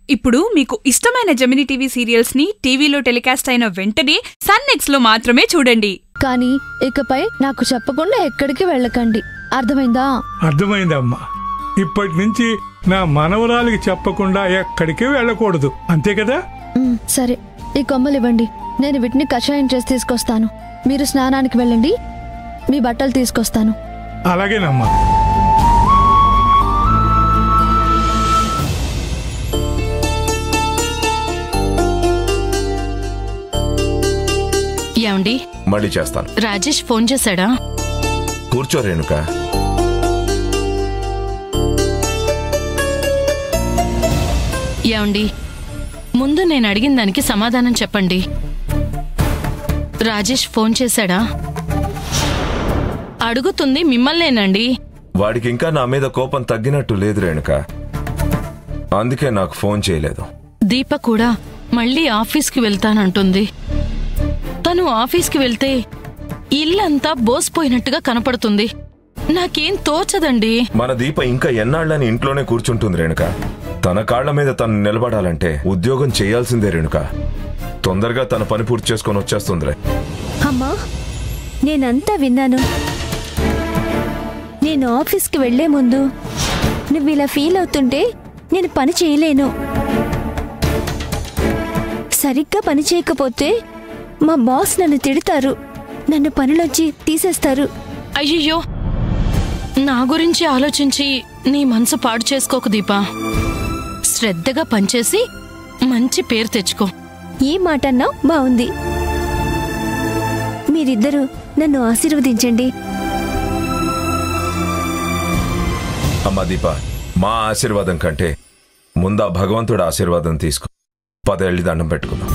ఇప్పుడు మీకు ఇష్టమైన జెమినీ టీవీ సీరియల్స్ ని టీవీలో టెలికాస్ట్ అయిన వెంటనే సన్ నెక్స్ట్ లో మాత్రమే చూడండి. కానీ ఇకపై నాకు చెప్పకుండా ఎక్కడికి వెళ్ళకండి, అర్థమైందా? అర్థమైందమ్మా. ఇప్పటి నుంచి నా మనవరాలికి చెప్పకుండా ఎక్కడికి వెళ్ళకూడదు, అంతే కదా? సరే, ఈ కొమ్మలు ఇవ్వండి, నేను వీటిని కషాయం చేసి తీసుకొస్తాను. మీరు స్నానానికి వెళ్ళండి, మీ బట్టలు తీసుకొస్తాను. అలాగేనమ్మా. ఏమండి? మళ్ళీ చేస్తాను. రాజేష్ ఫోన్ చేశాడా? కూర్చో రేణుక. ఏమండి, ముందు నేను అడిగిన దానికి సమాధానం చెప్పండి. రాజేష్ ఫోన్ చేశాడా? అడుగుతుంది మిమ్మల్నేనండి. వాడికి ఇంకా నా మీద కోపం తగ్గినట్టు లేదు రేణుక, అందుకే నాకు ఫోన్ చేయలేదు. దీప కూడా మళ్ళీ ఆఫీస్కి వెళ్తానంటుంది. తను ఆఫీస్కి వెళ్తే ఇల్లంతా బోసిపోయినట్టుగా కనపడుతుంది. నాకేం తోచదండి. మన దీప ఇంకా ఎన్నాళ్ళని ఇంట్లోనే కూర్చుంటుంది రేణుక. తన కాళ్ల మీద తను నిలబడాలంటే ఉద్యోగం చేయాల్సిందే రేణుక. తొందరగా తన పని పూర్తి చేసుకొని వచ్చేస్తుందిలే. అమ్మా, నేనంతా విన్నాను. నేను ఆఫీస్కి వెళ్లే ముందు నువ్వు ఇలా ఫీల్ అవుతుంటే నేను పని చేయలేను. సరిగ్గా పని చేయకపోతే మా బాస్ నన్ను తిడతారు, నన్ను పనిలోంచి తీసేస్తారు. అయ్యయ్యో, నా గురించి ఆలోచించి నీ మనసు పాడు చేసుకోకు దీపా. శ్రద్ధగా పనిచేసి మంచి పేరు తెచ్చుకో. ఈ మాటన్నా బాగుంది. మీరిద్దరూ నన్ను ఆశీర్వదించండి. అమ్మా దీప, మా ఆశీర్వాదం కంటే ముందా భగవంతుడి ఆశీర్వాదం తీసుకో. 10 ఏళ్ళి దండం పెట్టుకుందాం.